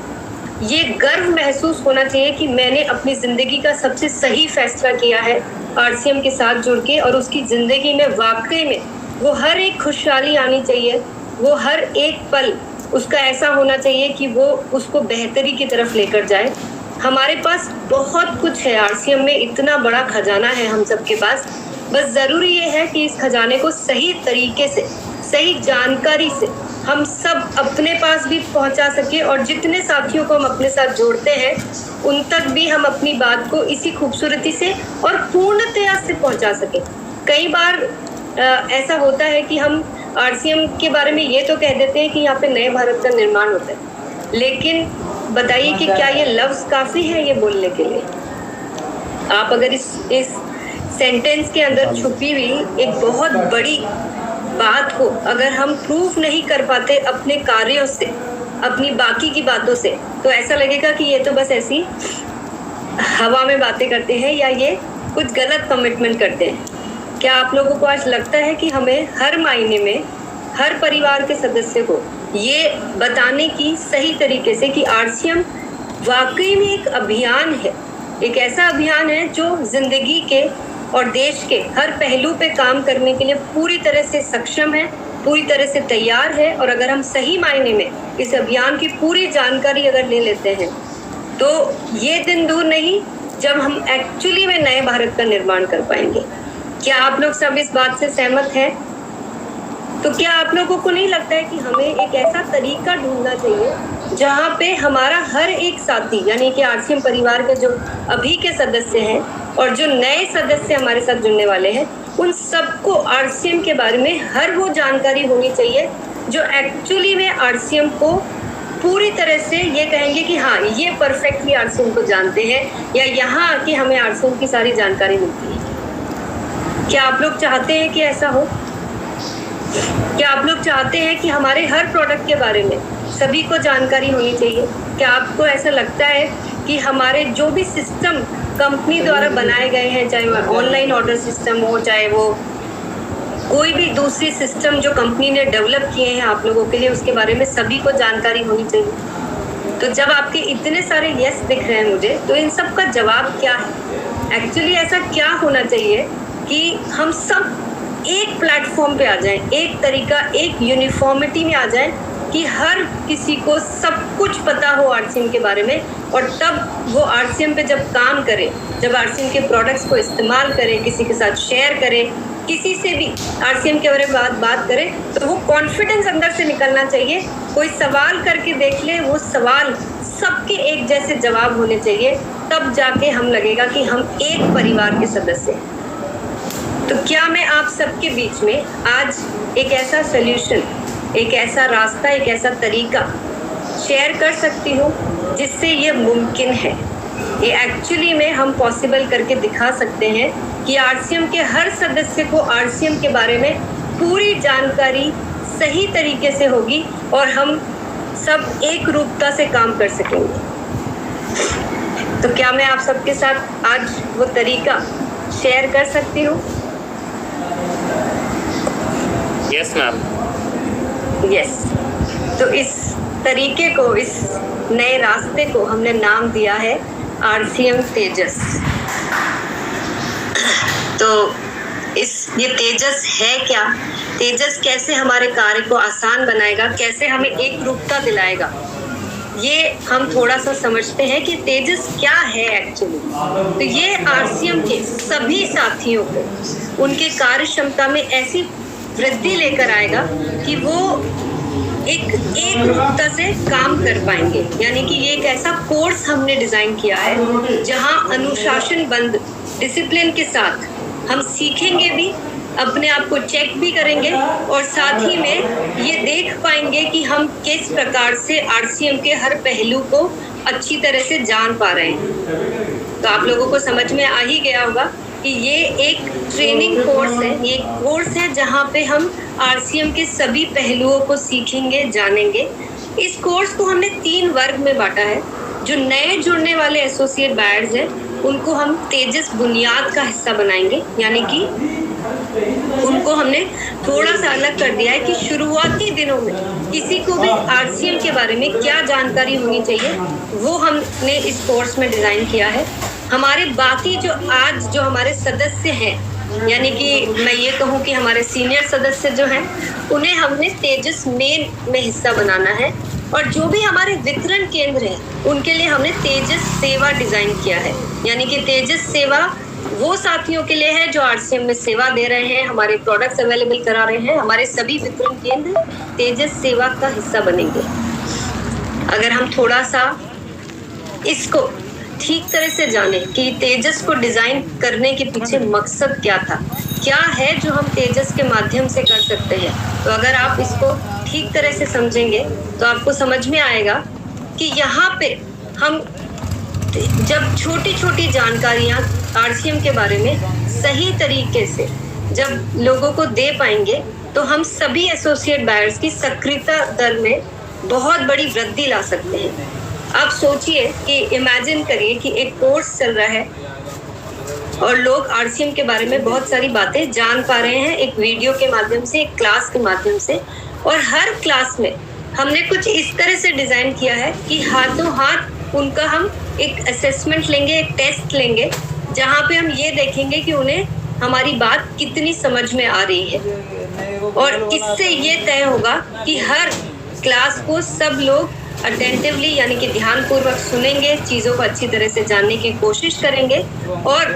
Speaker 4: ये गर्व महसूस होना चाहिए कि मैंने अपनी ज़िंदगी का सबसे सही फैसला किया है RCM के साथ जुड़ के, और उसकी ज़िंदगी में वाकई में वो हर एक खुशहाली आनी चाहिए, वो हर एक पल उसका ऐसा होना चाहिए कि वो उसको बेहतरी की तरफ लेकर जाए। हमारे पास बहुत कुछ है, RCM में इतना बड़ा खजाना है हम सबके पास। बस ज़रूरी ये है कि इस खजाने को सही तरीके से, सही जानकारी से हम सब अपने पास भी पहुंचा सके, और जितने साथियों को हम अपने साथ जोड़ते हैं, उन तक भी हम अपनी बात को इसी खूबसूरती से और पूर्णतया से पहुंचा सके। कई बार ऐसा होता है कि हम RCM के बारे में ये तो कह देते हैं कि यहाँ पे नए भारत का निर्माण होता है, लेकिन बताइए कि क्या ये लफ्ज़ काफ़ी है ये बोलने के लिए? आप अगर इस सेंटेंस के अंदर छुपी हुई एक बहुत बड़ी बात को अगर हम प्रूफ नहीं कर पाते अपने कार्यों से, अपनी बाकी की बातों से, तो ऐसा लगेगा कि ये तो बस ऐसी हवा में बातें करते हैं, या ये कुछ गलत कमिटमेंट करते हैं। क्या आप लोगों को आज लगता है कि हमें हर मायने में हर परिवार के सदस्य को ये बताने की सही तरीके से कि RCM वाकई में एक अभियान है, एक ऐसा अभियान है जो जिंदगी के और देश के हर पहलू पे काम करने के लिए पूरी तरह से सक्षम है, पूरी तरह से तैयार है। और अगर हम सही मायने में इस अभियान की पूरी जानकारी अगर ले लेते हैं, तो ये दिन दूर नहीं जब हम एक्चुअली में नए भारत का निर्माण कर पाएंगे। क्या आप लोग सब इस बात से सहमत हैं? तो क्या आप लोगों को नहीं लगता है कि हमें एक ऐसा तरीका ढूंढना चाहिए जहाँ पे हमारा हर एक साथी, यानी कि RCM परिवार के जो अभी के सदस्य हैं और जो नए सदस्य हमारे साथ जुड़ने वाले हैं, उन सबको RCM के बारे में हर वो जानकारी होनी चाहिए जो एक्चुअली में RCM को पूरी तरह से ये कहेंगे कि हाँ, ये परफेक्टली RCM को जानते हैं, या यहाँ आके हमें RCM की सारी जानकारी मिलती है। क्या आप लोग चाहते हैं कि ऐसा हो? क्या आप लोग चाहते हैं कि हमारे हर प्रोडक्ट के बारे में सभी को जानकारी होनी चाहिए? क्या आपको ऐसा लगता है कि हमारे जो भी सिस्टम कंपनी द्वारा बनाए गए हैं, चाहे वो ऑनलाइन ऑर्डर सिस्टम हो, चाहे वो कोई भी दूसरी सिस्टम जो कंपनी ने डेवलप किए हैं आप लोगों के लिए, उसके बारे में सभी को जानकारी होनी चाहिए? तो जब आपके इतने सारे यस दिख रहे हैं मुझे, तो इन सब का जवाब क्या है? एक्चुअली ऐसा क्या होना चाहिए कि हम सब एक प्लेटफॉर्म पे आ जाएं, एक तरीका, एक यूनिफॉर्मिटी में आ जाएं कि हर किसी को सब कुछ पता हो आरसीएम के बारे में, और तब वो आरसीएम पे जब काम करे, जब आरसीएम के प्रोडक्ट्स को इस्तेमाल करे, किसी के साथ शेयर करे, किसी से भी आरसीएम के बारे में बात करे, तो वो कॉन्फिडेंस अंदर से निकलना चाहिए। कोई सवाल करके देख ले, वो सवाल सबके एक जैसे जवाब होने चाहिए, तब जाके हम लगेगा कि हम एक परिवार के सदस्य हैं। तो क्या मैं आप सबके बीच में आज एक ऐसा सोल्यूशन, एक ऐसा रास्ता, एक ऐसा तरीका शेयर कर सकती हूँ जिससे ये मुमकिन है, ये एक्चुअली में हम पॉसिबल करके दिखा सकते हैं कि आरसीएम के हर सदस्य को आरसीएम के बारे में पूरी जानकारी सही तरीके से होगी और हम सब एक रूपता से काम कर सकेंगे। तो क्या मैं आप सबके साथ आज वो तरीका शेयर कर सकती हूँ?
Speaker 3: Yes ma'am.
Speaker 4: यस। तो इस तरीके को, इस नए रास्ते को हमने नाम दिया है आरसीएम तेजस। तो ये तेजस है क्या? तेजस कैसे हमारे कार्य को आसान बनाएगा, कैसे हमें एक रूपता दिलाएगा, ये हम थोड़ा सा समझते हैं कि तेजस क्या है एक्चुअली। तो ये आरसीएम के सभी साथियों को उनके कार्य क्षमता में ऐसी वृद्धि लेकर आएगा कि वो एक रूपता से काम कर पाएंगे। यानी कि ये एक ऐसा कोर्स हमने डिजाइन किया है जहां अनुशासन बंद, डिसिप्लिन के साथ हम सीखेंगे भी, अपने आप को चेक भी करेंगे, और साथ ही में ये देख पाएंगे कि हम किस प्रकार से आरसीएम के हर पहलू को अच्छी तरह से जान पा रहे हैं। तो आप लोगों को समझ में आ ही गया होगा कि ये एक ट्रेनिंग कोर्स है, ये एक कोर्स है जहाँ पे हम आरसीएम के सभी पहलुओं को सीखेंगे, जानेंगे। इस कोर्स को हमने 3 वर्ग में बांटा है। जो नए जुड़ने वाले एसोसिएट बायर्स हैं, उनको हम तेजस बुनियाद का हिस्सा बनाएंगे, यानी कि उनको हमने थोड़ा सा अलग कर दिया है कि शुरुआती दिनों में किसी को भी आरसीएम के बारे में क्या जानकारी होनी चाहिए, वो हमने इस कोर्स में डिजाइन किया है। हमारे बाकी जो हमारे सदस्य हैं, यानी कि मैं ये कहूँ कि हमारे सीनियर सदस्य जो हैं, उन्हें हमने तेजस मेन में हिस्सा बनाना है, और जो भी हमारे वितरण केंद्र हैं, उनके लिए हमने तेजस सेवा डिजाइन किया है। यानी कि तेजस सेवा वो साथियों के लिए है जो आरसीएम में सेवा दे रहे हैं, हमारे प्रोडक्ट्स अवेलेबल करा रहे हैं। हमारे सभी वितरण केंद्र तेजस सेवा का हिस्सा बनेंगे। अगर हम थोड़ा सा इसको ठीक तरह से जाने कि तेजस को डिजाइन करने के पीछे मकसद क्या था, क्या है जो हम तेजस के माध्यम से कर सकते हैं, तो अगर आप इसको ठीक तरह से समझेंगे तो आपको समझ में आएगा कि यहाँ पे हम जब छोटी छोटी जानकारियाँ आरसीएम के बारे में सही तरीके से जब लोगों को दे पाएंगे, तो हम सभी एसोसिएट बायर्स की सक्रियता दर में बहुत बड़ी वृद्धि ला सकते हैं। आप सोचिए कि इमेजिन करिए कि एक कोर्स चल रहा है और लोग आरसीएम के बारे में बहुत सारी बातें जान पा रहे हैं, एक वीडियो के माध्यम से, एक क्लास के माध्यम से, और हर क्लास में हमने कुछ इस तरह से डिजाइन किया है कि हाथों हाथ उनका हम एक असेसमेंट लेंगे, एक टेस्ट लेंगे, जहाँ पे हम ये देखेंगे कि उन्हें हमारी बात कितनी समझ में आ रही है। और इससे ये तय होगा कि हर क्लास को सब लोग अटेंटिवली, यानी कि ध्यानपूर्वक सुनेंगे, चीज़ों को अच्छी तरह से जानने की कोशिश करेंगे, और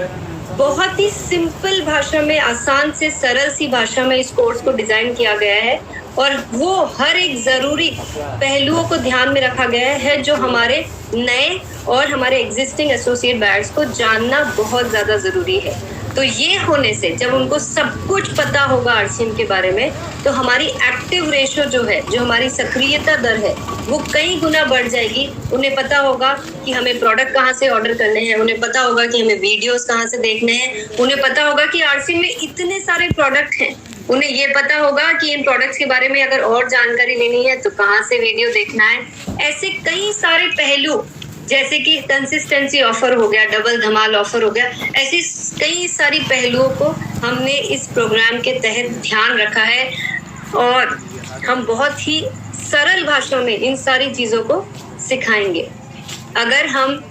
Speaker 4: बहुत ही सिंपल भाषा में, आसान से सरल सी भाषा में इस कोर्स को डिजाइन किया गया है, और वो हर एक ज़रूरी पहलुओं को ध्यान में रखा गया है जो हमारे नए और हमारे एग्जिस्टिंग एसोसिएट बायर्स को जानना बहुत ज़्यादा ज़रूरी है। तो ये होने से जब उनको सब कुछ पता होगा आरसीएम के बारे में, तो हमारी एक्टिव रेशो जो है, जो हमारी सक्रियता दर है, वो कई गुना बढ़ जाएगी। उन्हें पता होगा कि हमें प्रोडक्ट कहाँ से ऑर्डर करने हैं, उन्हें पता होगा कि हमें वीडियोस कहाँ से देखने हैं, उन्हें पता होगा कि आरसीएम में इतने सारे प्रोडक्ट हैं उन्हें ये पता होगा कि इन प्रोडक्ट्स के बारे में अगर और जानकारी लेनी है तो कहाँ से वीडियो देखना है। ऐसे कई सारे पहलू, जैसे कि कंसिस्टेंसी ऑफर हो गया, डबल धमाल ऑफर हो गया, ऐसी कई सारी पहलुओं को हमने इस प्रोग्राम के तहत ध्यान रखा है और हम बहुत ही सरल भाषा में इन सारी चीजों को सिखाएंगे। अगर हम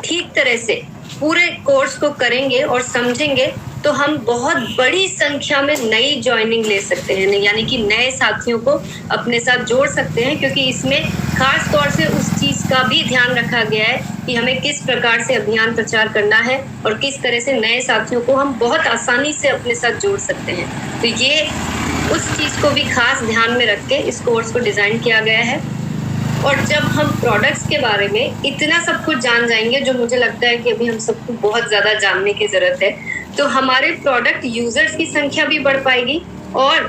Speaker 4: ठीक तरह से पूरे कोर्स को करेंगे और समझेंगे तो हम बहुत बड़ी संख्या में नई ज्वाइनिंग ले सकते हैं, यानी कि नए साथियों को अपने साथ जोड़ सकते हैं, क्योंकि इसमें खास तौर से उस चीज का भी ध्यान रखा गया है कि हमें किस प्रकार से अभियान प्रचार करना है और किस तरह से नए साथियों को हम बहुत आसानी से अपने साथ जोड़ सकते हैं। तो ये उस चीज को भी खास ध्यान में रख के इस कोर्स को डिजाइन किया गया है। और जब हम प्रोडक्ट्स के बारे में इतना सब कुछ जान जाएंगे, जो मुझे लगता है कि अभी हम सबको बहुत ज्यादा जानने की जरूरत है, तो हमारे प्रोडक्ट यूजर्स की संख्या भी बढ़ पाएगी और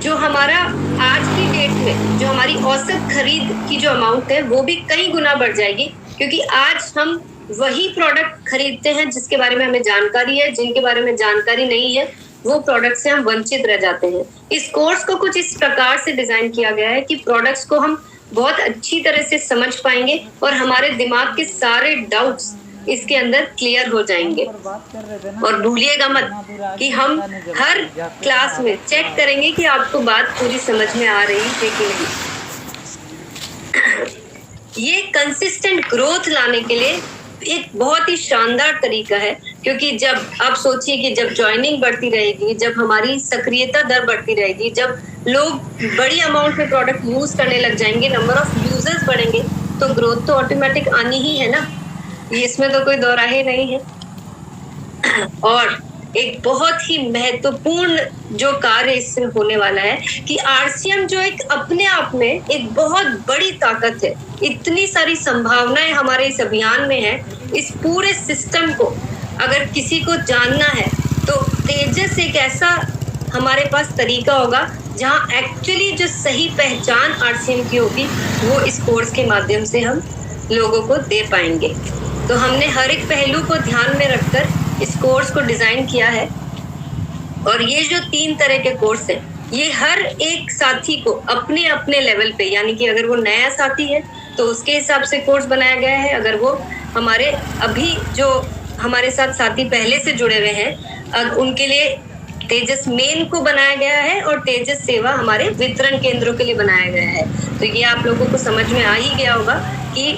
Speaker 4: जो हमारा आज की डेट में जो हमारी औसत खरीद की जो अमाउंट है वो भी कई गुना बढ़ जाएगी, क्योंकि आज हम वही प्रोडक्ट खरीदते हैं जिसके बारे में हमें जानकारी है। जिनके बारे में जानकारी नहीं है वो प्रोडक्ट से हम वंचित रह जाते हैं। इस कोर्स को कुछ इस प्रकार से डिजाइन किया गया है कि प्रोडक्ट्स को हम बहुत अच्छी तरह से समझ पाएंगे और हमारे दिमाग के सारे डाउट्स इसके अंदर क्लियर हो जाएंगे। और भूलिएगा मत कि हम हर क्लास में चेक करेंगे कि आपको बात पूरी समझ में आ रही है कि नहीं। ये कंसिस्टेंट ग्रोथ लाने के लिए एक बहुत ही शानदार तरीका है, क्योंकि जब आप सोचिए कि जब ज्वाइनिंग बढ़ती रहेगी, जब हमारी सक्रियता दर बढ़ती रहेगी, जब लोग बड़ी अमाउंट में प्रोडक्ट यूज करने लग जाएंगे, नंबर ऑफ यूजर्स बढ़ेंगे, तो ग्रोथ तो ऑटोमेटिक आनी ही है ना, इसमें तो कोई दो राहे नहीं है। और एक बहुत ही महत्वपूर्ण जो कार्य इससे होने वाला है कि आरसीएम जो एक अपने आप में एक बहुत बड़ी ताकत है, इतनी सारी संभावनाएं हमारे इस अभियान में है। इस पूरे सिस्टम को अगर किसी को जानना है तो तेजस एक ऐसा हमारे पास तरीका होगा जहां एक्चुअली जो सही पहचान आरसीएम की होगी वो इस कोर्स के माध्यम से हम लोगों को दे पाएंगे। तो हमने हर एक पहलू को ध्यान में रखकर इस कोर्स को डिजाइन किया है। और ये जो 3 तरह के कोर्स हैं, ये हर एक साथी को अपने अपने लेवल पे, यानी कि अगर वो नया साथी है तो उसके हिसाब से कोर्स बनाया गया है। अगर वो हमारे अभी जो हमारे साथ साथी पहले से जुड़े हुए हैं उनके लिए तेजस मेन को बनाया गया है और तेजस सेवा हमारे वितरण केंद्रों के लिए बनाया गया है। तो ये आप लोगों को समझ में आ ही गया होगा कि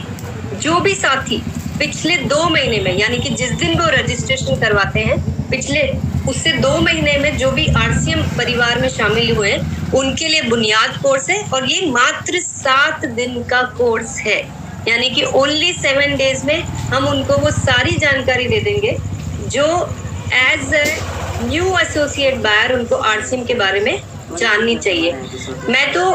Speaker 4: जो भी साथी पिछले 2 महीने में, यानी कि जिस दिन वो रजिस्ट्रेशन करवाते हैं, पिछले उससे 2 महीने में जो भी आरसीएम परिवार में शामिल हुए उनके लिए बुनियाद कोर्स है। और ये मात्र 7 दिन का कोर्स है, यानी कि ओनली 7 डेज में हम उनको वो सारी जानकारी दे देंगे जो as a new associate buyer उनको आरसीएम के बारे में जाननी चाहिए। मैं तो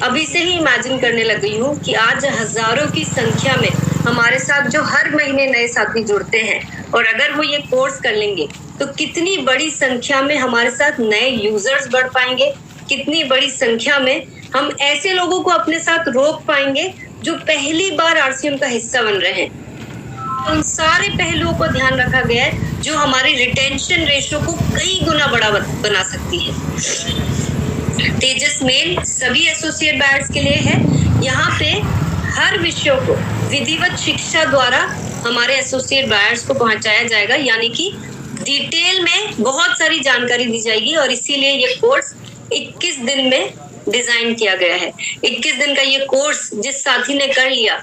Speaker 4: अभी से ही इमेजिन करने लग गई हूँ कि आज हजारों की संख्या में हमारे साथ जो हर महीने नए साथी जुड़ते हैं और अगर वो ये कोर्स कर लेंगे तो कितनी बड़ी संख्या में हमारे साथ नए यूजर्स बढ़ पाएंगे, कितनी बड़ी संख्या में हम ऐसे लोगों को अपने साथ रोक पाएंगे जो पहली बार आरसीएम का हिस्सा बन रहे हैं। उन सारे पहलुओं को ध्यान रखा गया है जो हमारी रिटेंशन रेशियो को कई गुना बड़ा बना सकती है। तेजस मेल सभी एसोसिएट बायर्स के लिए है। यहाँ पे हर विषयों को विधिवत शिक्षा द्वारा हमारे एसोसिएट बायर्स को पहुंचाया जाएगा, यानी कि डिटेल में बहुत सारी जानकारी दी जाएगी। और इसीलिए ये कोर्स 21 दिन में डिजाइन किया गया है। 21 दिन का ये कोर्स जिस साथी ने कर लिया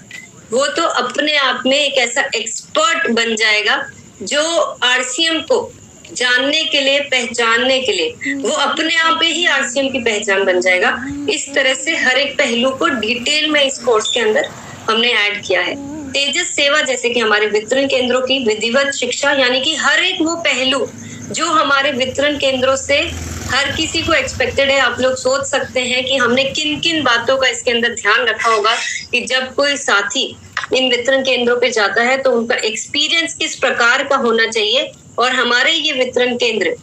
Speaker 4: वो तो अपने आप में एक ऐसा एक्सपर्ट बन जाएगा जो आरसीएम को जानने के लिए, पहचानने के लिए वो अपने आप ही आरसीएम की पहचान बन जाएगा। इस तरह से हर एक पहलू को डिटेल में इस कोर्स के अंदर हमने ऐड किया है। तेजस सेवा जैसे कि हमारे वितरण केंद्रों की विधिवत शिक्षा, यानी कि हर एक वो पहलू जो हमारे वितरण केंद्रों से हर किसी को एक्सपेक्टेड है। आप लोग सोच सकते हैं कि हमने किन किन बातों का इसके अंदर ध्यान रखा होगा कि जब कोई साथी इन वितरण केंद्रों पे जाता है तो उनका एक्सपीरियंस किस प्रकार का होना चाहिए। और हमारे ये वितरण केंद्र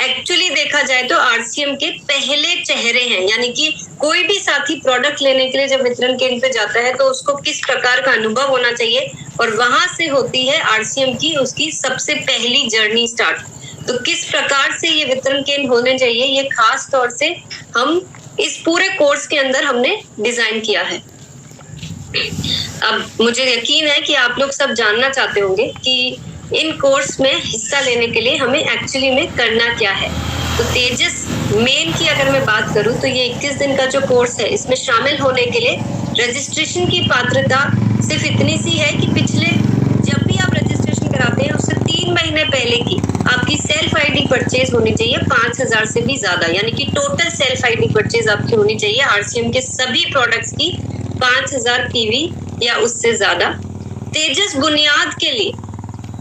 Speaker 4: एक्चुअली देखा जाए तो आरसीएम के पहले चेहरे हैं, यानी कि कोई भी साथी प्रोडक्ट लेने के लिए जब वितरण केंद्र पे जाता है तो उसको किस प्रकार का अनुभव होना चाहिए और वहां से होती है आरसीएम की उसकी सबसे पहली जर्नी स्टार्ट। तो किस प्रकार से ये वितरण केंद्र होने चाहिए, ये खास तौर से हम इस पूरे कोर्स के अंदर हमने डिजाइन किया है। अब मुझे यकीन है कि आप लोग सब जानना चाहते होंगे कि इन कोर्स में हिस्सा लेने के लिए हमें एक्चुअली में करना क्या है। तो तेजस मेन की अगर मैं बात करूं तो ये 21 दिन का जो कोर्स है, इसमें शामिल होने के लिए रजिस्ट्रेशन की पात्रता सिर्फ इतनी सी है कि पिछले जब भी आप रजिस्ट्रेशन कराते हैं उससे 3 महीने पहले की आपकी सेल्फ आईडी परचेज होनी चाहिए 5,000 से भी ज्यादा, यानी कि टोटल सेल्फ आईडी परचेज आपकी होनी चाहिए आरसीएम के सभी प्रोडक्ट्स की 5,000 पीवी या उससे ज्यादा। तेजस बुनियाद के लिए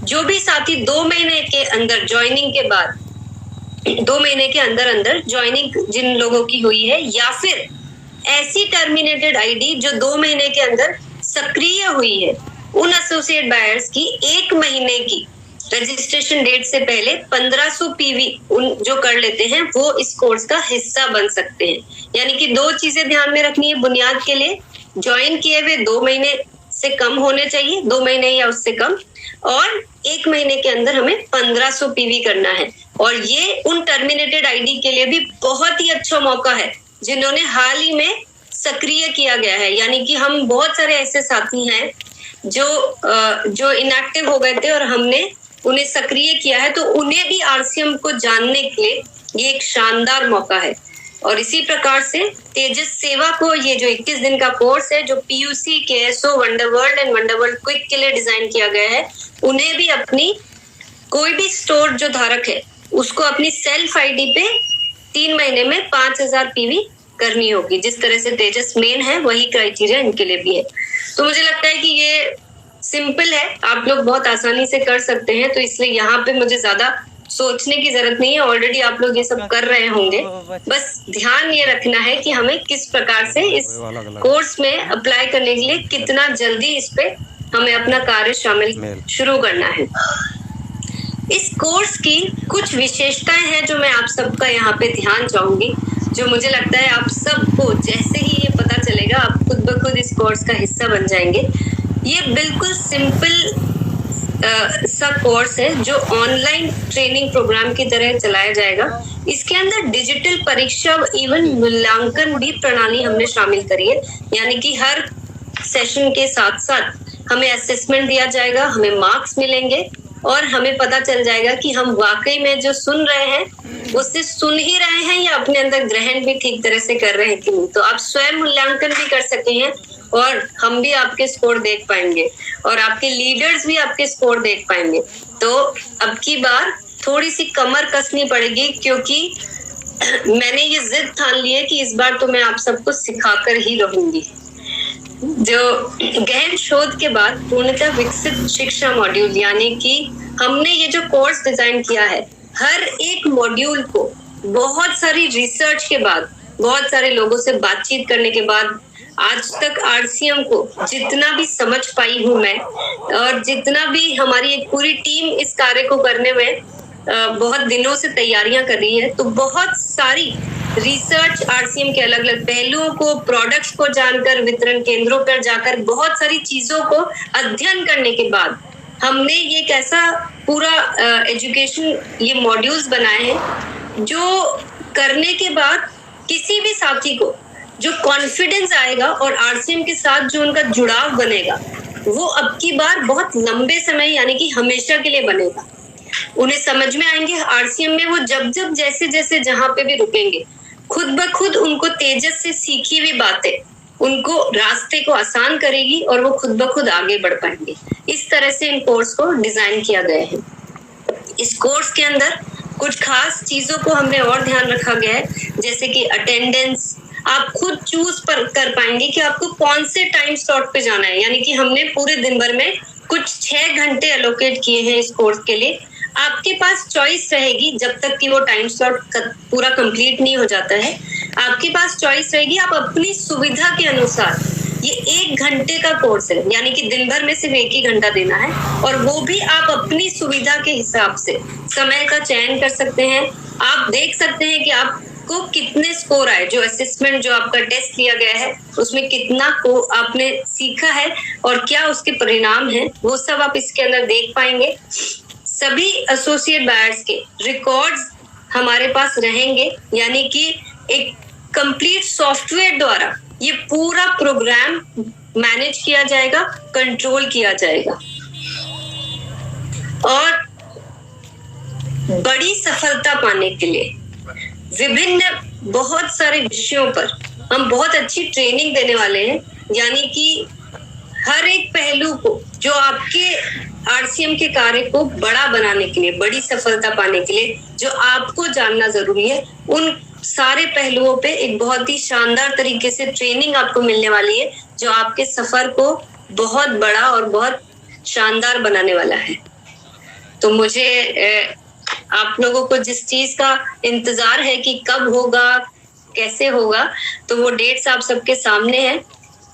Speaker 4: जो भी साथी 2 महीने के अंदर ज्वाइनिंग के बाद 2 महीने के अंदर ज्वाइनिंग जिन लोगों की हुई है, या फिर ऐसी टर्मिनेटेड आईडी जो 2 महीने के अंदर सक्रिय हुई है, उन एसोसिएट बायर्स की 1 महीने की रजिस्ट्रेशन डेट से पहले 1500 पीवी उन जो कर लेते हैं वो इस कोर्स का हिस्सा बन सकते हैं। यानी कि 2 चीजें ध्यान में रखनी है बुनियाद के लिए, ज्वाइन किए हुए 2 महीने से कम होने चाहिए, 2 महीने या उससे कम, और 1 महीने के अंदर हमें 1500 पीवी करना है। और ये उन टर्मिनेटेड आईडी के लिए भी बहुत ही अच्छा मौका है जिन्होंने हाल ही में सक्रिय किया गया है। यानी कि हम बहुत सारे ऐसे साथी हैं जो इनएक्टिव हो गए थे और हमने उन्हें सक्रिय किया है, तो उन्हें भी आरसीएम को जानने के लिए ये एक शानदार मौका है। और इसी प्रकार से तेजस सेवा को ये जो 21 दिन का कोर्स है जो पीयूसी, केएसओ, वंडरवर्ल्ड एंड वंडरवर्ल्ड क्विक के लिए डिजाइन किया गया है, उन्हें भी अपनी कोई भी स्टोर जो धारक है उसको अपनी सेल्फ आईडी पे 3 महीने में 5,000 पीवी करनी होगी। जिस तरह से तेजस मेन है वही क्राइटेरिया इनके लिए भी है। तो मुझे लगता है कि ये सिंपल है, आप लोग बहुत आसानी से कर सकते हैं, तो इसलिए यहाँ पे मुझे ज्यादा सोचने की जरूरत नहीं है, ऑलरेडी आप लोग ये सब कर रहे होंगे। बस ध्यान ये रखना है कि हमें किस प्रकार से इस कोर्स में अप्लाई करने के लिए कितना जल्दी इस पे हमें अपना कार्य शामिल शुरू करना है। इस कोर्स की कुछ विशेषताएं हैं जो मैं आप सबका यहाँ पे ध्यान चाहूंगी, जो मुझे लगता है आप सबको जैसे ही ये पता चलेगा आप खुद ब खुद इस कोर्स का हिस्सा बन जाएंगे। ये बिल्कुल सिंपल सा कोर्स है जो ऑनलाइन ट्रेनिंग प्रोग्राम की तरह चलाया जाएगा। इसके अंदर डिजिटल परीक्षा एवं मूल्यांकन भी प्रणाली हमने शामिल करी है, यानी कि हर सेशन के साथ साथ हमें असेसमेंट दिया जाएगा, हमें मार्क्स मिलेंगे और हमें पता चल जाएगा कि हम वाकई में जो सुन रहे हैं उससे सुन ही रहे हैं या अपने अंदर ग्रहण भी ठीक तरह से कर रहे हैं कि नहीं। तो आप स्वयं मूल्यांकन भी कर सके हैं और हम भी आपके स्कोर देख पाएंगे और आपके लीडर्स भी आपके स्कोर देख पाएंगे। तो अब की बार थोड़ी सी कमर कसनी पड़ेगी, क्योंकि मैंने ये जिद ठान ली है कि इस बार तो मैं आप सबको सिखाकर ही रहूंगी। जो गहन शोध के बाद पूर्णतः विकसित शिक्षा मॉड्यूल, यानी कि हमने ये जो कोर्स डिजाइन किया है, हर एक मॉड्यूल को बहुत सारी रिसर्च के बाद, बहुत सारे लोगों से बातचीत करने के बाद, आज तक आरसीएम को जितना भी समझ पाई हूं मैं और जितना भी हमारी एक पूरी टीम इस कार्य को करने में बहुत दिनों से तैयारियां कर रही है, तो बहुत सारी रिसर्च आरसीएम के अलग अलग पहलुओं को, प्रोडक्ट्स को जानकर, वितरण केंद्रों पर जाकर बहुत सारी चीजों को अध्ययन करने के बाद हमने ये कैसा पूरा एजुकेशन ये मॉड्यूल्स बनाए हैं जो करने के बाद किसी भी साथी को जो कॉन्फिडेंस आएगा और आरसीएम के साथ जो उनका जुड़ाव बनेगा वो अब की बार बहुत लंबे समय यानी कि हमेशा के लिए बनेगा। उन्हें समझ में आएंगे आरसीएम में वो जब जब जैसे जैसे जहां पे भी रुकेंगे, खुद ब खुद उनको तेजस से सीखी हुई बातें उनको रास्ते को आसान करेगी और वो खुद ब खुद आगे बढ़ पाएंगे। इस तरह से इन कोर्स को डिजाइन किया गया है। इस कोर्स के अंदर कुछ खास चीजों को हमने और ध्यान रखा गया है, जैसे कि अटेंडेंस आप खुद चूज कर पाएंगे कि आपको कौन से टाइम स्लॉट पे जाना है। यानी कि हमने पूरे दिन भर में कुछ 6 घंटे एलोकेट किए हैं इस कोर्स के लिए। आपके पास चॉइस रहेगी जब तक कि वो टाइम स्लॉट पूरा कंप्लीट नहीं हो जाता है, आपके पास चॉइस रहेगी। आप अपनी सुविधा के अनुसार, ये 1 घंटे का कोर्स है, यानी कि दिन भर में सिर्फ 1 ही घंटा देना है और वो भी आप अपनी सुविधा के हिसाब से समय का चयन कर सकते हैं। आप देख सकते हैं कि आपको कितने स्कोर आए, जो असेसमेंट जो आपका टेस्ट लिया गया है उसमें कितना को आपने सीखा है और क्या उसके परिणाम है, वो सब आप इसके अंदर देख पाएंगे। सभी एसोसिएट बायर्स के रिकॉर्ड्स हमारे पास रहेंगे, यानी कि एक कंप्लीट सॉफ्टवेयर द्वारा ये पूरा प्रोग्राम मैनेज किया जाएगा, कंट्रोल किया जाएगा। और बड़ी सफलता पाने के लिए विभिन्न बहुत सारे विषयों पर हम बहुत अच्छी ट्रेनिंग देने वाले हैं, यानी कि हर एक पहलू को जो आपके आरसीएम के कार्य को बड़ा बनाने के लिए, बड़ी सफलता पाने के लिए जो आपको जानना जरूरी है, उन सारे पहलुओं पे एक बहुत ही शानदार तरीके से ट्रेनिंग आपको मिलने वाली है, जो आपके सफर को बहुत बड़ा और बहुत शानदार बनाने वाला है। तो मुझे आप लोगों को जिस चीज का इंतजार है कि कब होगा, कैसे होगा, तो वो डेट्स आप सबके सामने है।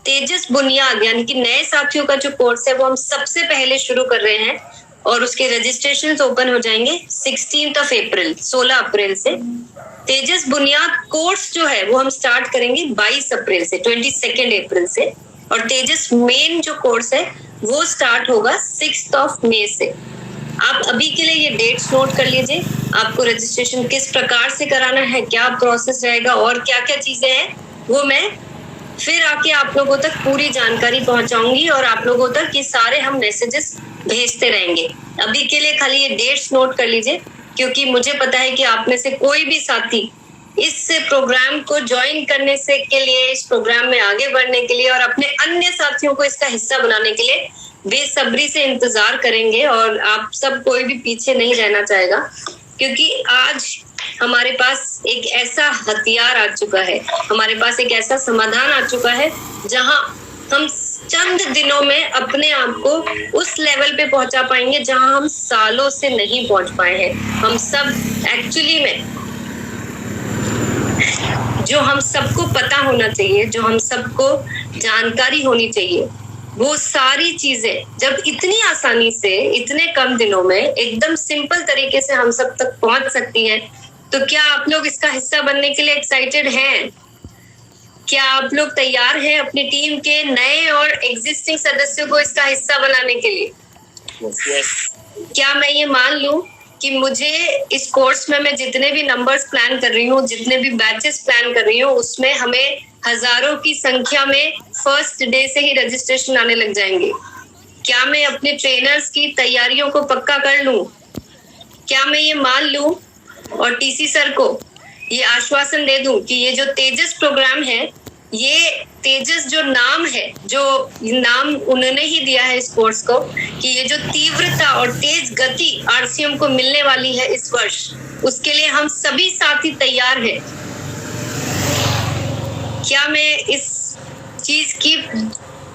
Speaker 4: तेजस बुनियाद यानी कि नए साथियों का जो कोर्स है वो हम सबसे पहले शुरू कर रहे हैं और उसके रजिस्ट्रेशंस ओपन हो जाएंगे 16 अप्रैल से। तेजस बुनियाद कोर्स जो है वो हम स्टार्ट करेंगे 22 अप्रैल से 22 अप्रैल से, और तेजस मेन जो कोर्स है वो स्टार्ट होगा 6 मई से। आप अभी के लिए ये डेट्स नोट कर लीजिए, आपको रजिस्ट्रेशन किस प्रकार से कराना है, क्या प्रोसेस रहेगा और क्या क्या चीजें हैं, वो मैं फिर आके आप लोगों तक पूरी जानकारी पहुंचाऊंगी और आप लोगों तक ये सारे हम मैसेजेस भेजते रहेंगे। अभी के लिए खाली ये डेट्स नोट कर लीजिए, क्योंकि मुझे पता है कि आप में से कोई भी साथी इस प्रोग्राम को ज्वाइन करने से के लिए, इस प्रोग्राम में आगे बढ़ने के लिए और अपने अन्य साथियों को इसका हिस्सा बनाने के लिए बेसब्री से इंतजार करेंगे, और आप सब कोई भी पीछे नहीं रहना चाहेगा, क्योंकि आज हमारे पास एक ऐसा हथियार आ चुका है, हमारे पास एक ऐसा समाधान आ चुका है जहां हम चंद दिनों में अपने आप को उस लेवल पे पहुंचा पाएंगे जहां हम सालों से नहीं पहुंच पाए हैं। हम सब एक्चुअली में जो हम सबको पता होना चाहिए, जो हम सबको जानकारी होनी चाहिए, वो सारी चीजें जब इतनी आसानी से इतने कम दिनों में एकदम सिंपल तरीके से हम सब तक पहुंच सकती हैं, तो क्या आप लोग इसका हिस्सा बनने के लिए एक्साइटेड हैं? क्या आप लोग तैयार हैं अपनी टीम के नए और एग्जिस्टिंग सदस्यों को इसका हिस्सा बनाने के लिए?
Speaker 3: Yes.
Speaker 4: क्या मैं ये मान लूं कि मुझे इस कोर्स में मैं जितने भी नंबर्स प्लान कर रही हूँ, जितने भी बैचेस प्लान कर रही हूँ, उसमें हमें हजारों की संख्या में फर्स्ट डे से ही रजिस्ट्रेशन आने लग जाएंगे? क्या मैं अपने ट्रेनर्स की तैयारियों को पक्का कर लूं? क्या मैं ये मान लूं और टीसी सर को ये आश्वासन दे दूं कि ये जो तेजस प्रोग्राम है, ये तेजस जो नाम है, जो नाम उन्होंने ही दिया है इस कोर्स को, कि ये जो तीव्रता और तेज गति आरसीएम को मिलने वाली है इस वर्ष, उसके लिए हम सभी साथी तैयार हैं? क्या मैं इस चीज की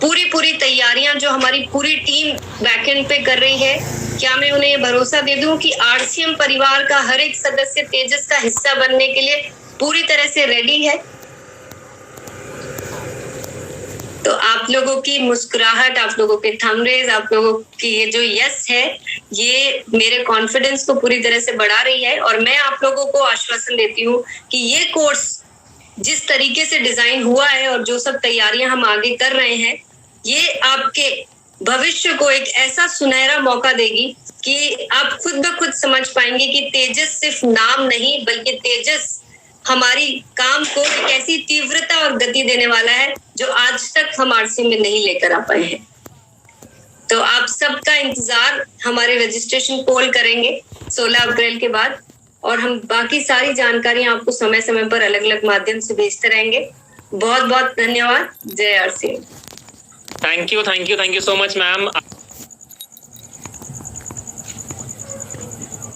Speaker 4: पूरी तैयारियां जो हमारी पूरी टीम बैकएंड पे कर रही है, क्या मैं उन्हें ये भरोसा दे दूं कि आरसीएम परिवार का हर एक सदस्य तेजस का हिस्सा बनने के लिए पूरी तरह से रेडी है? तो आप लोगों की मुस्कुराहट, आप लोगों के थंबनेल्स, आप लोगों की ये जो यस है, ये मेरे कॉन्फिडेंस को पूरी तरह से बढ़ा रही है। और मैं आप लोगों को आश्वासन देती हूँ कि ये कोर्स जिस तरीके से डिजाइन हुआ है और जो सब तैयारियां हम आगे कर रहे हैं, ये आपके भविष्य को एक ऐसा सुनहरा मौका देगी कि आप खुद ब खुद समझ पाएंगे कि तेजस सिर्फ नाम नहीं, बल्कि तेजस हमारी काम को एक ऐसी तीव्रता और गति देने वाला है जो आज तक हम आरसी में नहीं लेकर आ पाए हैं। तो आप सबका इंतजार हमारे रजिस्ट्रेशन पोल करेंगे 16 अप्रैल के बाद, और हम बाकी सारी जानकारियां आपको समय समय पर अलग अलग माध्यम से भेजते रहेंगे। बहुत बहुत धन्यवाद। जय RCM.
Speaker 3: Thank you so much ma'am.